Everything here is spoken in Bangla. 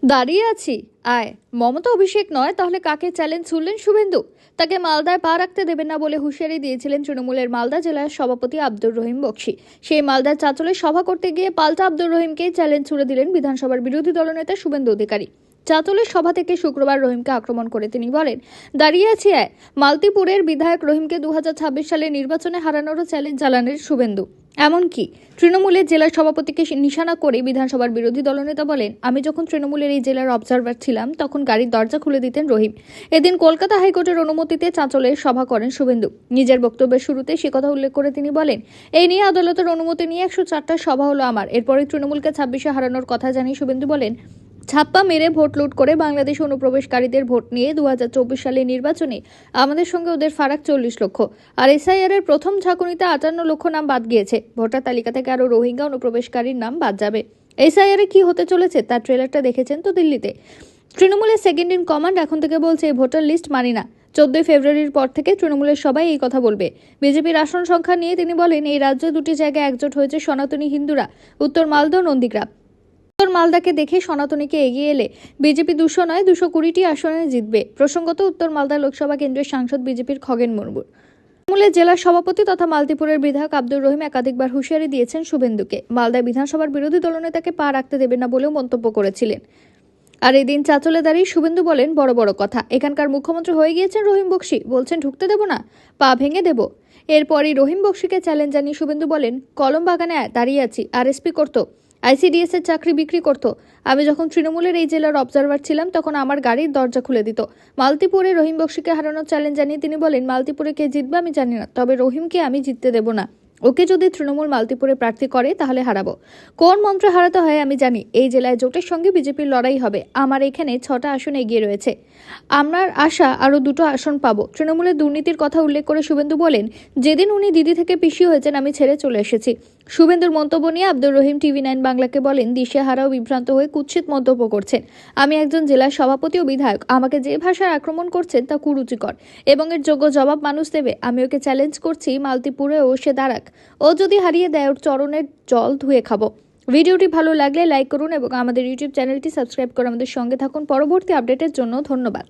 দাঁড়িয়ে আছি, আয়। মমতা অভিষেক নয় তাহলে কাকে চ্যালেঞ্জ ছুড়লেন শুভেন্দু? তাকে মালদায় পা রাখতে দেবেন না বলে হুঁশিয়ারি দিয়েছিলেন তৃণমূলের মালদা জেলার সভাপতি আব্দুর রহিম বক্সী। সেই মালদার চাঁচলে সভা করতে গিয়ে পাল্টা আব্দুর রহিমকেই চ্যালেঞ্জ ছুড়ে দিলেন বিধানসভার বিরোধী দলনেতা শুভেন্দু অধিকারী। চাঁচলের সভা থেকে শুক্রবার রহিমকে আক্রমণ করে তিনি বলেন, দাঁড়িয়ে আছি আয়। মালতীপুরের বিধায়ক রহিমকে 2026 সালে নির্বাচনে হারানোরও চ্যালেঞ্জ চালানের শুভেন্দু। এমনকি তৃণমূলের জেলা সভাপতিকে নিশানা করে বিধানসভার বিরোধী দলনেতা বলেন, আমি যখন তৃণমূলের এই জেলার অবজারভার ছিলাম তখন গাড়ির দরজা খুলে দিতেন রহিম। এদিন কলকাতা হাইকোর্টের অনুমতিতে চাঁচলে সভা করেন শুভেন্দু। নিজের বক্তব্যের শুরুতে সে কথা উল্লেখ করে তিনি বলেন, এই নিয়ে আদালতের অনুমতি নিয়ে 104টা সভা হলো আমার। এরপরে তৃণমূলকে 26-এ হারানোর কথা জানিয়ে শুভেন্দু বলেন, ছাপ্পা মেরে ভোট লুট করে বাংলাদেশ অনুপ্রবেশকারীদের ভোট নিয়ে 2024 সালের নির্বাচনে আমাদের সঙ্গে ওদের ফারাক 40 লক্ষ। আর এসআইআর এর প্রথম ঝাঁকুনিতে 58 লক্ষ নাম বাদ গিয়েছে। ভোটার তালিকা থেকে আরও রোহিঙ্গা অনুপ্রবেশকারীর নাম বাদ যাবে। এসআইআর এ কি হতে চলেছে তার ট্রেলারটা দেখেছেন তো দিল্লিতে। তৃণমূলের সেকেন্ড ইন কমান্ড এখন থেকে বলছে এই ভোটার লিস্ট মানি না। 14 ফেব্রুয়ারির পর থেকে তৃণমূলের সবাই এই কথা বলবে। বিজেপির আসন সংখ্যা নিয়ে তিনি বলেন, এই রাজ্যে দুটি জায়গায় একজোট হয়েছে সনাতনী হিন্দুরা, উত্তর মালদা ও নন্দীগ্রাম। উত্তর মালদাকে দেখে সনাতনীকে এগিয়ে এলে বিজেপি 200 নয় 220টি আসনে জিতবে। প্রসঙ্গত, উত্তর মালদা লোকসভা কেন্দ্রের সাংসদ বিজেপির খগেন মুর্মু। তৃণমূলের জেলা সভাপতি তথা মালতীপুরের বিধায়ক আব্দুর রহিম একাধিকবার হুঁশিয়ারি দিয়েছেন শুভেন্দুকে। মালদায় বিধানসভার বিরোধী দলনেতাকে পা রাখতে দেবেন না বলেও মন্তব্য করেছিলেন। আর এদিন চাঁচলে দাঁড়িয়ে শুভেন্দু বলেন, বড় বড় কথা। এখানকার মুখ্যমন্ত্রী হয়ে গিয়েছেন রহিম বক্সী, বলছেন ঢুকতে দেব না, পা ভেঙে দেব। এরপরই রহিম বক্সীকে চ্যালেঞ্জ জানিয়ে শুভেন্দু বলেন, কলম বাগানে দাঁড়িয়ে আছি, আরএসপি করতো, আইসিডিএস এর চাকরি বিক্রি করতো। আমি যখন তৃণমূলের এই জেলার অবজারভার ছিলাম তখন আমার গাড়ির দরজা খুলে দিত। মালতীপুরে রহিম বক্সীকে হারানোর চ্যালেঞ্জ জানিয়ে তিনি বলেন, মালতীপুরে কে জিতবে আমি জানি না, তবে রহিমকে আমি জিততে দেব না। ওকে যদি তৃণমূল মালতীপুরে প্রার্থী করে তাহলে হারাবো। কোন মন্ত্রে হারাতে হয় আমি জানি। এই জেলায় জোটের সঙ্গে বিজেপির লড়াই হবে। আমার এখানে 6টা আসন এগিয়ে রয়েছে। আমার আশা আরও 2টো আসন পাবো। তৃণমূলের দুর্নীতির কথা উল্লেখ করে শুভেন্দু বলেন, যেদিন উনি দিদি থেকে পিসি হয়েছেন আমি ছেড়ে চলে এসেছি। শুভেন্দুর মন্তব্য নিয়ে আব্দুর রহিম TV9 বাংলাকে বলেন, দিশেহারা ও বিভ্রান্ত হয়ে কুৎসিত মন্তব্য করছেন। আমি একজন জেলা সভাপতি ও বিধায়ক। আমাকে যে ভাষায় আক্রমণ করছেন তা কুরুচিকর এবং এর যোগ্য জবাব মানুষ দেবে। আমি ওকে চ্যালেঞ্জ করছি, মালতীপুরেও সে দাঁড়াক। ও যদি হারিয়ে দেয় ওর চরণের জল ধুয়ে খাবো। ভিডিওটি ভালো লাগলে লাইক করুন এবং আমাদের ইউটিউব চ্যানেলটি সাবস্ক্রাইব করে আমাদের সঙ্গে থাকুন পরবর্তী আপডেটের জন্য। ধন্যবাদ।